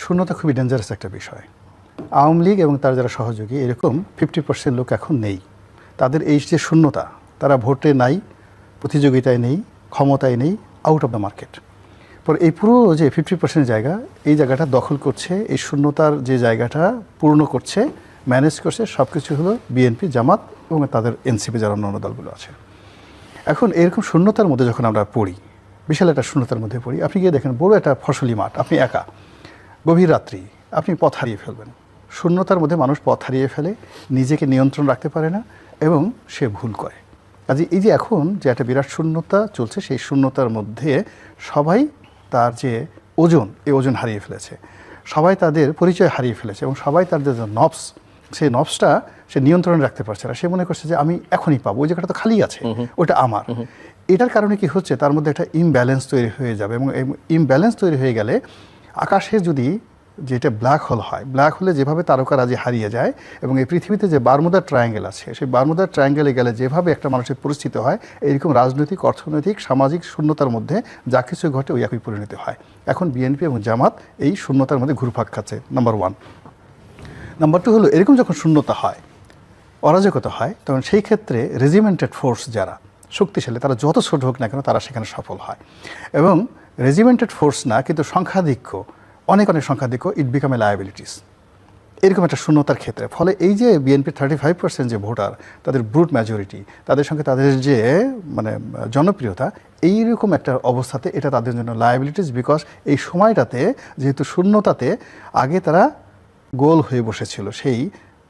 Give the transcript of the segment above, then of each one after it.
শূন্যতা খুবই ডেঞ্জারাস একটা বিষয়। আওয়ামী লীগ এবং তার যারা সহযোগী এরকম 50% লোক এখন নেই। তাদের এই যে শূন্যতা, তারা ভোটে নাই, প্রতিযোগিতায় নেই, ক্ষমতায় নেই, আউট অফ দ্য মার্কেট। পরে এই পুরো যে 50% জায়গা, এই জায়গাটা দখল করছে, এই শূন্যতার যে জায়গাটা পূর্ণ করছে, ম্যানেজ করছে, সব কিছু হলো বিএনপি, জামাত এবং তাদের এনসিপি যারা অন্যান্য দলগুলো আছে। এখন এরকম শূন্যতার মধ্যে যখন আমরা পড়ি, বিশাল একটা শূন্যতার মধ্যে পড়ি, আপনি গিয়ে দেখেন বড় একটা ফসলি মাঠ, আপনি একা, গভীর রাত্রি, আপনি পথ হারিয়ে ফেলবেন। শূন্যতার মধ্যে মানুষ পথ হারিয়ে ফেলে, নিজেকে নিয়ন্ত্রণ রাখতে পারে না এবং সে ভুল করে। কাজে এই যে এখন যে একটা বিরাট শূন্যতা চলছে, সেই শূন্যতার মধ্যে সবাই তার যে ওজন, এই ওজন হারিয়ে ফেলেছে, সবাই তাদের পরিচয় হারিয়ে ফেলেছে এবং সবাই তাদের যে নবস, সেই নবসটা সে নিয়ন্ত্রণে রাখতে পারছে না। সে মনে করছে যে আমি এখনই পাবো, ওই জায়গাটা তো খালি আছে, ওটা আমার। এটার কারণে কি হচ্ছে, তার মধ্যে একটা ইমব্যালেন্স তৈরি হয়ে যাবে এবং এই ইমব্যালেন্স তৈরি হয়ে গেলে আকাশে যদি যেটা ব্ল্যাক হোল হয়, ব্ল্যাক হোলে যেভাবে তারকারাজি হারিয়ে যায় এবং এই পৃথিবীতে যে বারমুদা ট্রায়াঙ্গেল আছে, সেই বারমুদা ট্রায়াঙ্গেলে গেলে যেভাবে একটা মানুষের পরিস্থিতি হয়, এইরকম রাজনৈতিক, অর্থনৈতিক, সামাজিক শূন্যতার মধ্যে যা কিছু ঘটে ওই একই পরিণতি হয়। এখন বিএনপি এবং জামাত এই শূন্যতার মধ্যে ঘুরপাক খাচ্ছে, নাম্বার 1। নাম্বার 2 হলো, এরকম যখন শূন্যতা হয়, অরাজকতা হয়, তখন সেই ক্ষেত্রে রেজিমেন্টেড ফোর্স যারা শক্তিশালী, তারা যত ছোট হোক না কেন তারা সেখানে সফল হয়। এবং রেজিমেন্টেড ফোর্স না, কিন্তু সংখ্যাধিক্য, অনেক সংখ্যাধিক্য, ইট বিকাম এ লায়াবিলিটিস এরকম একটা শূন্যতার ক্ষেত্রে। ফলে এই যে বিএনপি 35% যে ভোটার, তাদের ব্রুট মেজরিটি, তাদের সঙ্গে তাদের যে মানে জনপ্রিয়তা, এইরকম একটা অবস্থাতে এটা তাদের জন্য লায়াবিলিটিস। বিকজ এই সময়টাতে যেহেতু শূন্যতাতে আগে তারা গোল হয়ে বসেছিল, সেই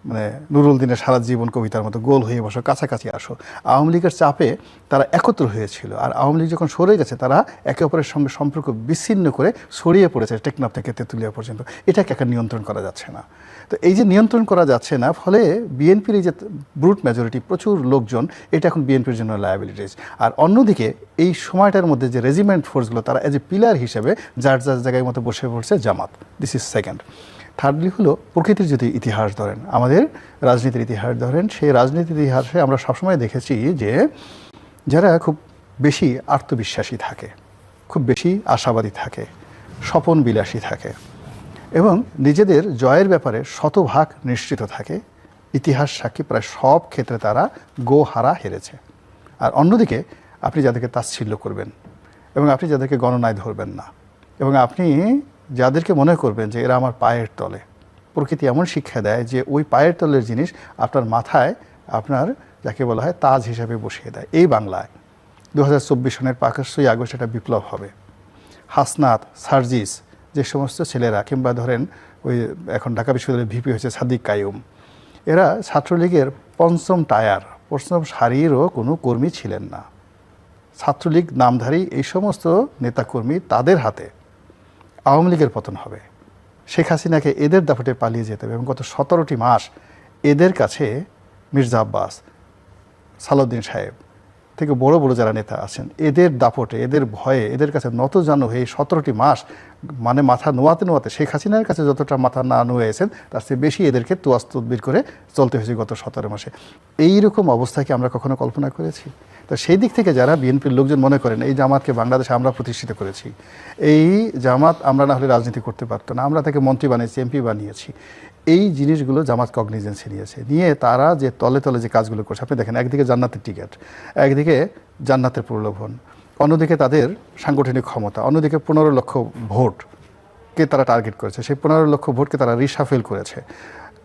মানে নুরুল দিনের সারা জীবন কবিতার মতো, গোল হয়ে বসো, কাছাকাছি আসো। আওয়ামী লীগের চাপে তারা একত্র হয়েছিল, আর আওয়ামী লীগ যখন সরে গেছে, তারা একে অপরের সঙ্গে সম্পর্ক বিচ্ছিন্ন করে ছড়িয়ে পড়েছে টেকনাফ থেকে তেঁতুলিয়া পর্যন্ত। এটাকে একটা নিয়ন্ত্রণ করা যাচ্ছে না। তো এই যে নিয়ন্ত্রণ করা যাচ্ছে না, ফলে বিএনপির এই যে ব্রুট মেজরিটি, প্রচুর লোকজন, এটা এখন বিএনপির জন্য লায়াবিলিটিস। আর অন্যদিকে এই সময়টার মধ্যে যে রেজিমেন্ট ফোর্সগুলো, তারা এজ এ পিলার হিসেবে যার যার জায়গায় মতো বসে পড়ছে জামাত। This is second. থার্ডলি হলো, প্রকৃতির যদি ইতিহাস ধরেন, আমাদের রাজনীতির ইতিহাস ধরেন, সেই রাজনীতির ইতিহাসে আমরা সবসময় দেখেছি যে যারা খুব বেশি আত্মবিশ্বাসী থাকে, খুব বেশি আশাবাদী থাকে, স্বপন বিলাসী থাকে এবং নিজেদের জয়ের ব্যাপারে শতভাগ নিশ্চিত থাকে, ইতিহাস সাক্ষী প্রায় সব ক্ষেত্রে তারা গোহারা হেরেছে। আর অন্যদিকে আপনি যাদেরকে তাচ্ছিল্য করবেন এবং আপনি যাদেরকে গণনায় ধরবেন না এবং আপনি যাদেরকে মনে করবেন যে এরা আমার পায়ের তলে, প্রকৃতি এমন শিক্ষা দেয় যে ওই পায়ের তলের জিনিস আপনার মাথায়, আপনার যাকে বলা হয় তাজ হিসাবে বসিয়ে দেয়। এই বাংলায় 2024 সনের 5ই আগস্ট একটা বিপ্লব হবে। হাসনাত, সার্জিস, যে সমস্ত ছেলেরা, কিংবা ধরেন ওই এখন ঢাকা বিশ্ববিদ্যালয়ের ভিপি হয়েছে সাদিক কায়ুম, এরা ছাত্রলীগের পঞ্চম টায়ার, পঞ্চম সারিরও কোনো কর্মী ছিলেন না। ছাত্রলীগ নামধারী এই সমস্ত নেতাকর্মী, তাদের হাতে আওয়ামী লীগের পতন হবে। শেখ হাসিনাকে এদের দাপটে পালিয়ে যেতে হবে এবং গত 17টি মাস এদের কাছে মির্জা আব্বাস, সালাউদ্দিন সাহেব থেকে বড় বড় যারা নেতা আছেন, এদের দাপটে, এদের ভয়ে, এদের কাছে নতজানু হয়ে 17টি মাস মানে মাথা নোয়াতে নোয়াতে, শেখ হাসিনার কাছে যতটা মাথা না নোয়েছেন তার চেয়ে বেশি এদেরকে তোয়াজ তদবির করে চলতে হয়েছে গত 17 মাসে। এইরকম অবস্থাকে আমরা কখনো কল্পনা করেছি? তো সেই দিক থেকে যারা বিএনপির লোকজন মনে করেন এই জামাতকে বাংলাদেশে আমরা প্রতিষ্ঠিত করেছি, এই জামাত আমরা না হলে রাজনীতি করতে পারতো না, আমরা তাকে মন্ত্রী বানিয়েছি, এমপি বানিয়েছি, এই জিনিসগুলো জামাত কগনিজেন্সে নিয়েছে। নিয়ে তারা যে তলে তলে যে কাজগুলো করছে, আপনি দেখেন একদিকে জান্নাতের টিকিট, একদিকে জান্নাতের প্রলোভন, অন্যদিকে তাদের সাংগঠনিক ক্ষমতা, অন্যদিকে 15 লক্ষ ভোটকে তারা টার্গেট করেছে। সেই 15 লক্ষ ভোটকে তারা রিসাফেল করেছে।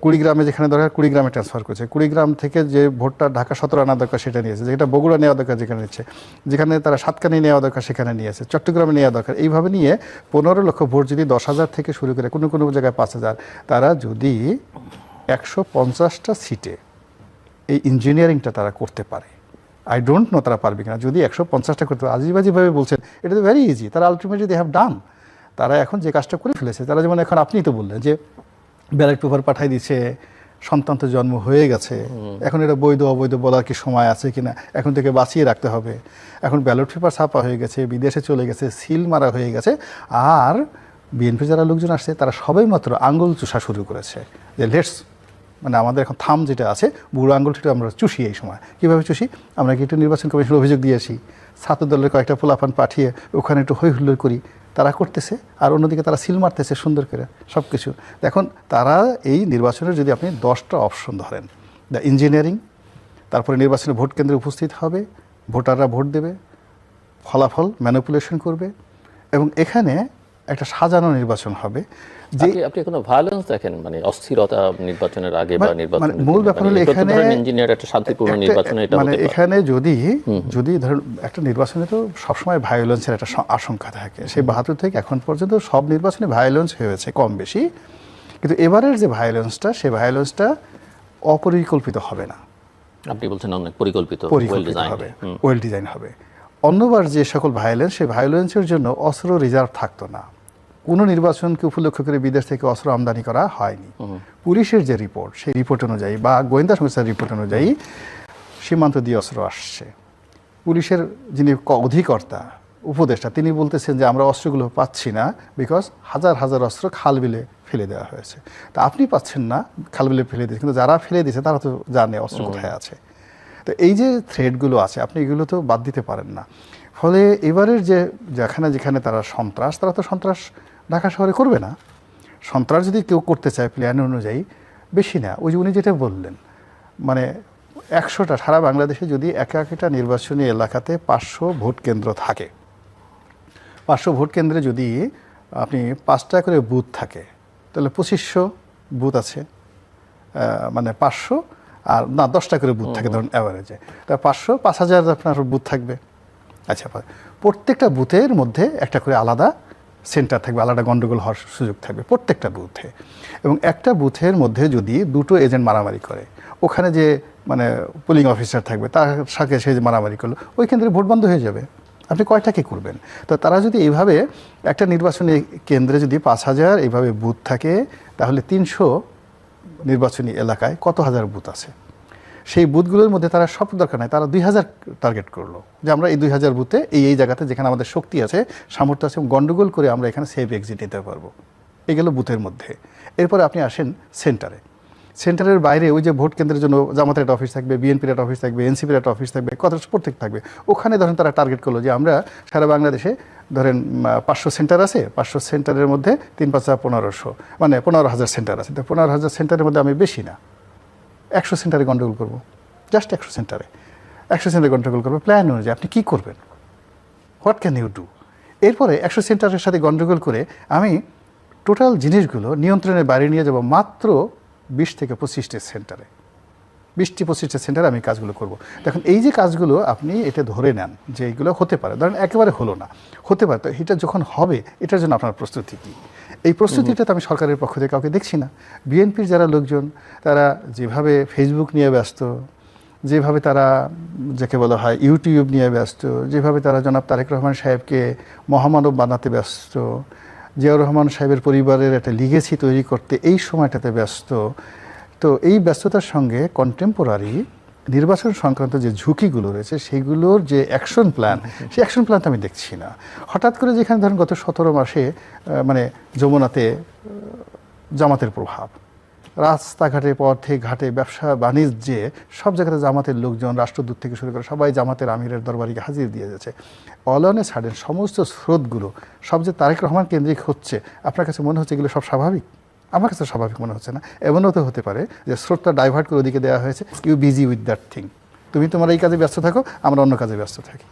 কুড়িগ্রামে যেখানে দরকার কুড়িগ্রামে ট্রান্সফার করেছে, কুড়িগ্রাম থেকে যে ভোটটা ঢাকা 17 আনা দরকার সেটা নিয়েছে, যেটা বগুড়া নেওয়া দরকার যেখানে নিচ্ছে, যেখানে তারা সাতকানি নেওয়া দরকার সেখানে নিয়েছে, চট্টগ্রামে নেওয়া দরকার। এইভাবে নিয়ে 15 লক্ষ ভোট যদি 10,000 থেকে শুরু করে কোনো কোনো জায়গায় 5,000, তারা যদি 150টা সিটে এই ইঞ্জিনিয়ারিংটা তারা করতে পারে, আই ডোন্ট নো তারা পারবে কিনা। যদি 150টা করতে পারে, আজিবাজিভাবে বলছেন, এটা তো ভেরি ইজি, তারা আলটিমেটলি দে হ্যাভ ডান। তারা এখন যে কাজটা করে ফেলেছে, তারা যেমন এখন আপনি তো বললেন যে ব্যালট পেপার পাঠাই দিচ্ছে, সন্তান তো জন্ম হয়ে গেছে, এখন এটা বৈধ অবৈধ বলার কি সময় আছে কিনা, এখন থেকে বাঁচিয়ে রাখতে হবে। এখন ব্যালট পেপার ছাপা হয়ে গেছে, বিদেশে চলে গেছে, সিল মারা হয়ে গেছে, আর বিএনপি যারা লোকজন আসছে তারা সবাই মাত্র আঙ্গুল চুষা শুরু করেছে যে লেটস, মানে আমাদের এখন থাম যেটা আছে, বুড়ো আঙ্গুলটা আমরা চুষি। এই সময় কীভাবে চুষি? আমরা কি একটু নির্বাচন কমিশনের অভিযোগ দিয়েছি, ছাত্র দলের কয়েকটা পোলাপান পাঠিয়ে ওখানে একটু হই হুল্লোড় করি, তারা করতেছে, আর অন্যদিকে তারা সিল মারতেছে সুন্দর করে সব কিছু। এখন তারা এই নির্বাচনের যদি আপনি 10টা অপশন ধরেন, দ্য ইঞ্জিনিয়ারিং, তারপরে নির্বাচনে ভোট কেন্দ্রে উপস্থিত হবে, ভোটাররা ভোট দেবে, ফলাফল ম্যানিপুলেশন করবে, এবং এখানে একটা সাজানো নির্বাচন হবে। যে আপনি কোনো ভায়োলেন্স দেখেন, মানে অস্থিরতা নির্বাচনের আগে বা নির্বাচনের মূল ব্যাপার হলো এখানে ইঞ্জিনিয়ার একটা শান্তিপূর্ণ নির্বাচনে এটা মানে এখানে যদি ধরুন একটা নির্বাচনে তো সবসময় ভায়োলেন্সের একটা আশঙ্কা থাকে। সেই 72 থেকে এখন পর্যন্ত সব নির্বাচনে ভায়োলেন্স হয়েছে কম বেশি, কিন্তু এবারের যে ভায়োলেন্সটা, সেই ভায়োলেন্সটা অপরিকল্পিত হবে না। আপনি বলছেন অনেক পরিকল্পিত হবে, ওয়েল ডিজাইন হবে। অন্যবার যে সকল ভায়োলেন্স, সেই ভায়োলেন্সের জন্য অস্ত্র রিজার্ভ থাকতো না। কোনো নির্বাচনকে উপলক্ষ করে বিদেশ থেকে অস্ত্র আমদানি করা হয়নি। পুলিশের যে রিপোর্ট, সেই রিপোর্ট অনুযায়ী বা গোয়েন্দা সংস্থার রিপোর্ট অনুযায়ী সীমান্ত দিয়ে অস্ত্র আসছে। পুলিশের যিনি অধিকর্তা, উপদেষ্টা, তিনি বলতেছেন যে আমরা অস্ত্রগুলো পাচ্ছি না, বিকজ হাজার হাজার অস্ত্র খাল বিলে ফেলে দেওয়া হয়েছে। তা আপনি পাচ্ছেন না, খাল বিলে ফেলে দিয়েছে, কিন্তু যারা ফেলে দিয়েছে তারা তো জানে অস্ত্র কোথায় আছে। তো এই যে থ্রেডগুলো আছে, আপনি এগুলো তো বাদ দিতে পারেন না। ফলে এবারের যেখানে তারা সন্ত্রাস, তারা তো সন্ত্রাস ঢাকা শহরে করবে না। সন্ত্রাস যদি কেউ করতে চায় প্ল্যান অনুযায়ী, বেশি না, ওই যে উনি যেটা বললেন, মানে 100টা সারা বাংলাদেশে যদি একটা নির্বাচনী এলাকাতে 500 ভোট কেন্দ্র থাকে, 500 ভোট কেন্দ্রে যদি আপনি 5টা করে বুথ থাকে, তাহলে 2500 বুথ আছে, মানে 500 আর না 10টা করে বুথ থাকে ধরুন অ্যাভারেজে, তা 5000 আপনার বুথ থাকবে। আচ্ছা, প্রত্যেকটা বুথের মধ্যে একটা করে আলাদা সেন্টার থাকবে, আলাদা গন্ডগোল হওয়ার সুযোগ থাকবে প্রত্যেকটা বুথে। এবং একটা বুথের মধ্যে যদি 2টো এজেন্ট মারামারি করে, ওখানে যে মানে পোলিং অফিসার থাকবে তার সাথে সে যে মারামারি করলো, ওই কেন্দ্রে ভোট বন্ধ হয়ে যাবে। আপনি কয়টাকে করবেন? তো তারা যদি এইভাবে একটা নির্বাচনী কেন্দ্রে যদি 5000 এইভাবে বুথ থাকে, তাহলে 300 নির্বাচনী এলাকায় কত হাজার বুথ আছে? সেই বুথগুলোর মধ্যে তারা সব দরকার নাই, তারা 2000 টার্গেট করলো যে আমরা এই 2000 বুথে এই জায়গাতে যেখানে আমাদের শক্তি আছে, সামর্থ্য আছে, গন্ডগোল করে আমরা এখানে সেফ এক্সিট নিতে পারবো। এই গেল বুথের মধ্যে। এরপরে আপনি আসেন সেন্টারে। সেন্টারের বাইরে ওই যে ভোট কেন্দ্রের জন্য জামাতের একটা অফিস থাকবে, বিএনপির একটা অফিস থাকবে, এনসিপির একটা অফিস থাকবে, কত প্রত্যেক থাকবে। ওখানে ধরেন তারা টার্গেট করলো যে আমরা সারা বাংলাদেশে ধরেন 500 সেন্টার আছে, 500 সেন্টারের মধ্যে 3-5-1500, মানে 15000 সেন্টার আছে। তো 15000 সেন্টারের মধ্যে আমি বেশি না 100 সেন্টারে গন্ডগোল করবো, জাস্ট 100 সেন্টারে গন্ডগোল করবো। প্ল্যান অনুযায়ী আপনি কী করবেন? What can you do? এরপরে 100 সেন্টারের সাথে গন্ডগোল করে আমি টোটাল জিনিসগুলো নিয়ন্ত্রণের বাইরে নিয়ে যাব মাত্র 20 থেকে 25টা সেন্টারে। 20-25টা সেন্টারে আমি কাজগুলো করব। দেখুন এই যে কাজগুলো আপনি এটা ধরে নেন যে এইগুলো হতে পারে, ধরেন একেবারে হলো না, হতে পারে, তো এটা যখন হবে এটার জন্য আপনার প্রস্তুতি কী? এই প্রস্তুতিটা তো আমি সরকারের পক্ষ থেকে কাউকে দেখছি না। বিএনপির যারা লোকজন, তারা যেভাবে ফেসবুক নিয়ে ব্যস্ত, যেভাবে তারা যাকে বলা হয় ইউটিউব নিয়ে ব্যস্ত, যেভাবে তারা জনাব তারেক রহমান সাহেবকে মহামানব বানাতে ব্যস্ত, জিয়াউর রহমান সাহেবের পরিবারের একটা লিগেসি তৈরি করতে এই সময়টাতে ব্যস্ত, তো এই ব্যস্ততার সঙ্গে কন্টেম্পোরারি নির্বাচন সংক্রান্ত যে ঝুঁকিগুলো রয়েছে সেইগুলোর যে অ্যাকশন প্ল্যান, সেই অ্যাকশন প্ল্যান তো আমি দেখছি না। হঠাৎ করে যেখানে ধরেন গত 17 মাসে মানে যমুনাতে জামাতের প্রভাব, রাস্তাঘাটে পথে ঘাটে ব্যবসা বাণিজ্যে সব জায়গাতে জামাতের লোকজন, রাষ্ট্রদূত থেকে শুরু করে সবাই জামাতের আমিরের দরবারিকে হাজির দিয়ে যাচ্ছে। অল অন এ সাডেন সমস্ত স্রোতগুলো সব যে তারেক রহমান কেন্দ্রিক হচ্ছে, আপনার কাছে মনে হচ্ছে এগুলো সব স্বাভাবিক? আমার কাছে স্বাভাবিক মনে হচ্ছে না। এমনও তো হতে পারে যে স্রোতটা ডাইভার্ট করে ওদিকে দেওয়া হয়েছে, you busy with that thing, তুমি তোমার এই কাজে ব্যস্ত থাকো, আমরা অন্য কাজে ব্যস্ত থাকি।